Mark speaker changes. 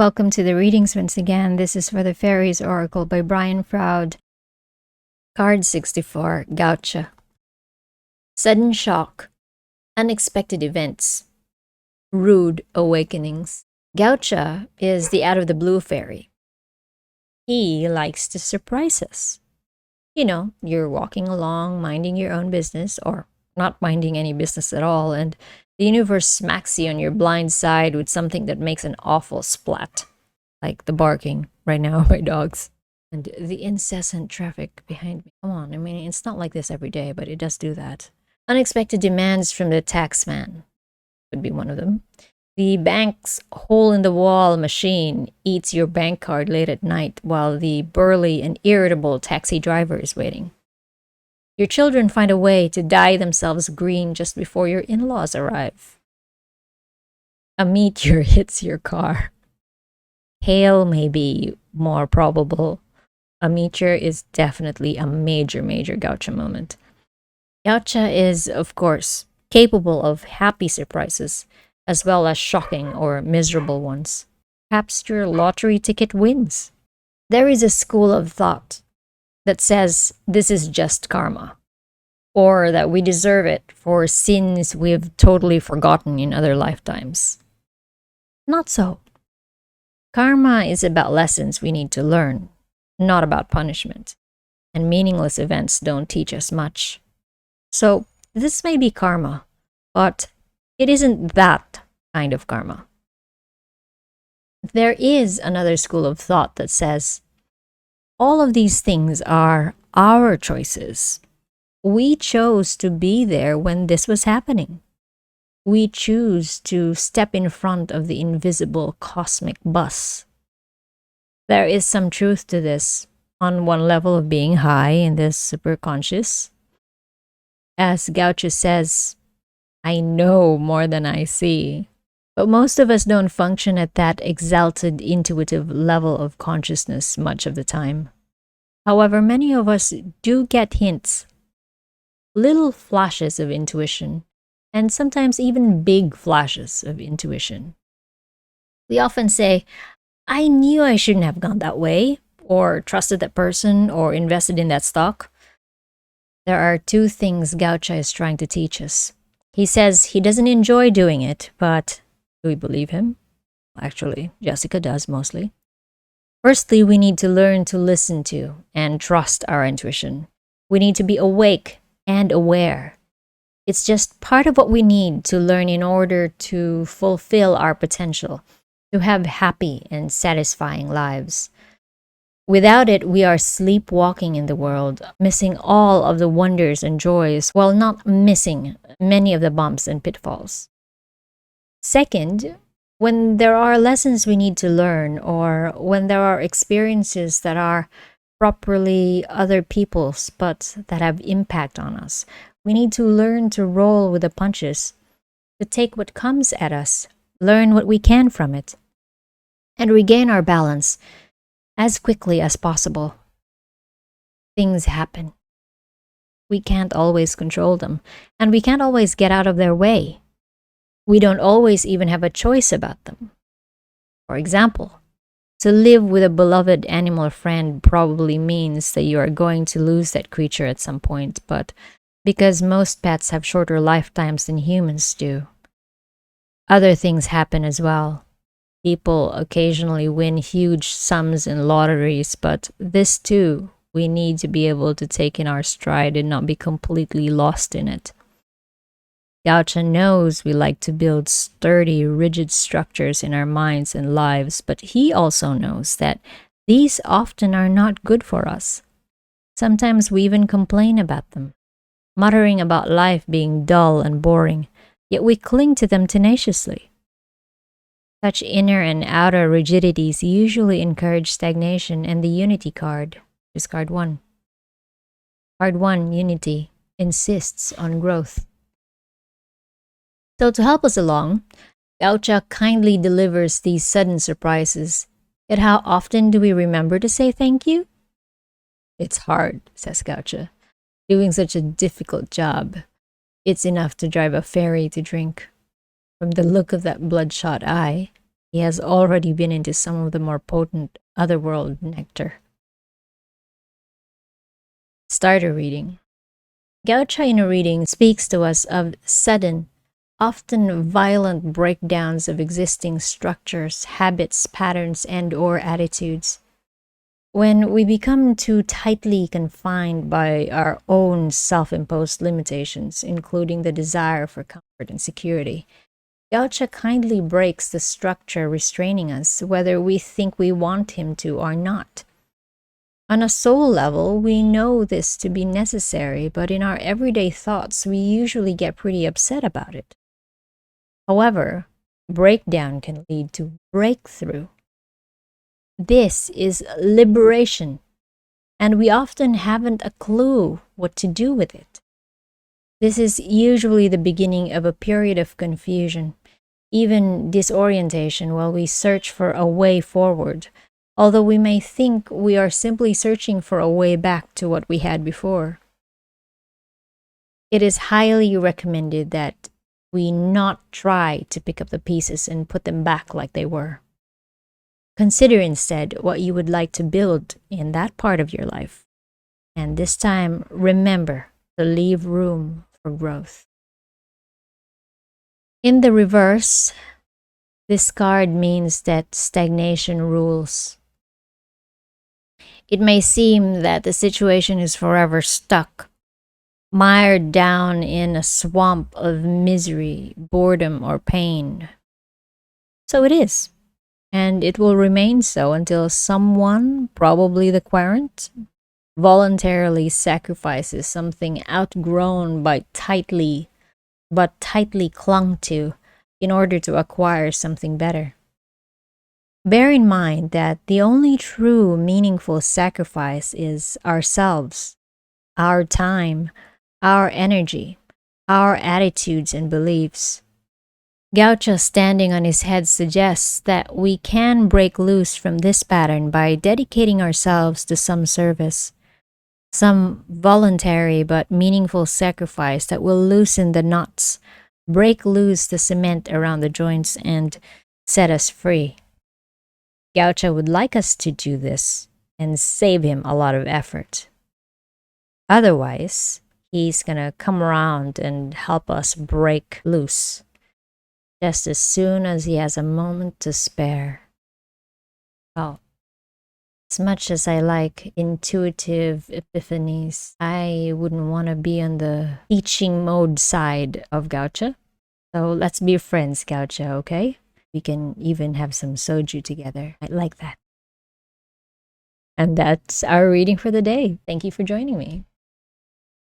Speaker 1: Welcome to the readings once again. This is for the Faeries Oracle by Brian Froud. Card 64, Gawtcha. Sudden shock, unexpected events, rude awakenings. Gawtcha is the out-of-the-blue fairy. He likes to surprise us. You know, you're walking along, minding your own business, or not minding any business at all, and the universe smacks you on your blind side with something that makes an awful splat, like the barking right now of my dogs and the incessant traffic behind me. Come on, I mean, it's not like this every day, but it does do that. Unexpected demands from the taxman would be one of them. The bank's hole-in-the-wall machine eats your bank card late at night while the burly and irritable taxi driver is waiting. Your children find a way to dye themselves green just before your in-laws arrive. A meteor hits your car. Hail may be more probable. A meteor is definitely a major Gawtcha moment. Gawtcha is, of course, capable of happy surprises, as well as shocking or miserable ones. Perhaps your lottery ticket wins. There is a school of thought that says this is just karma, or that we deserve it for sins we've totally forgotten in other lifetimes. Not so. Karma is about lessons we need to learn, not about punishment, and meaningless events don't teach us much. So this may be karma, but it isn't that kind of karma. There is another school of thought that says all of these things are our choices. We chose to be there when this was happening. We choose to step in front of the invisible cosmic bus. There is some truth to this on one level of being high in this superconscious. As Gawtcha says, I know more than I see. But most of us don't function at that exalted, intuitive level of consciousness much of the time. However, many of us do get hints, little flashes of intuition, and sometimes even big flashes of intuition. We often say, I knew I shouldn't have gone that way, or trusted that person, or invested in that stock. There are two things Gawtcha is trying to teach us. He says he doesn't enjoy doing it, but do we believe him? Actually, Jessica does mostly. Firstly, we need to learn to listen to and trust our intuition. We need to be awake and aware. It's just part of what we need to learn in order to fulfill our potential, to have happy and satisfying lives. Without it, we are sleepwalking in the world, missing all of the wonders and joys while not missing many of the bumps and pitfalls. Second, when there are lessons we need to learn, or when there are experiences that are properly other people's but that have impact on us, we need to learn to roll with the punches, to take what comes at us, learn what we can from it, and regain our balance as quickly as possible. Things happen. We can't always control them, and we can't always get out of their way. We don't always even have a choice about them. For example, to live with a beloved animal friend probably means that you are going to lose that creature at some point, but because most pets have shorter lifetimes than humans do, other things happen as well. People occasionally win huge sums in lotteries, but this too, we need to be able to take in our stride and not be completely lost in it. Gawtcha knows we like to build sturdy, rigid structures in our minds and lives, but he also knows that these often are not good for us. Sometimes we even complain about them, muttering about life being dull and boring, yet we cling to them tenaciously. Such inner and outer rigidities usually encourage stagnation, and the Unity card is card 1. Card 1, Unity, insists on growth. So to help us along, Gawtcha kindly delivers these sudden surprises. Yet how often do we remember to say thank you? It's hard, says Gawtcha, doing such a difficult job. It's enough to drive a fairy to drink. From the look of that bloodshot eye, He has already been into some of the more potent otherworld nectar. Starter reading. Gawtcha in a reading speaks to us of sudden, often violent breakdowns of existing structures, habits, patterns, and/or attitudes. When we become too tightly confined by our own self-imposed limitations, including the desire for comfort and security, Gawtcha kindly breaks the structure restraining us, whether we think we want him to or not. On a soul level, we know this to be necessary, but in our everyday thoughts, we usually get pretty upset about it. However, breakdown can lead to breakthrough. This is liberation, and we often haven't a clue what to do with it. This is usually the beginning of a period of confusion, even disorientation, while we search for a way forward, although we may think we are simply searching for a way back to what we had before. It is highly recommended that we not try to pick up the pieces and put them back like they were. Consider instead what you would like to build in that part of your life. And this time, remember to leave room for growth. In the reverse, this card means that stagnation rules. It may seem that the situation is forever stuck, mired down in a swamp of misery, boredom, or pain. So it is. And it will remain so until someone, probably the querent, voluntarily sacrifices something outgrown but tightly clung to in order to acquire something better. Bear in mind that the only true meaningful sacrifice is ourselves, our time, our energy, our attitudes and beliefs. Gawtcha standing on his head suggests that we can break loose from this pattern by dedicating ourselves to some service, some voluntary but meaningful sacrifice that will loosen the knots, break loose the cement around the joints, and set us free. Gawtcha would like us to do this and save him a lot of effort. Otherwise, he's gonna come around and help us break loose just as soon as he has a moment to spare. Oh, as much as I like intuitive epiphanies, I wouldn't want to be on the teaching mode side of Gawtcha. So let's be friends, Gawtcha, okay? We can even have some soju together. I like that. And that's our reading for the day. Thank you for joining me.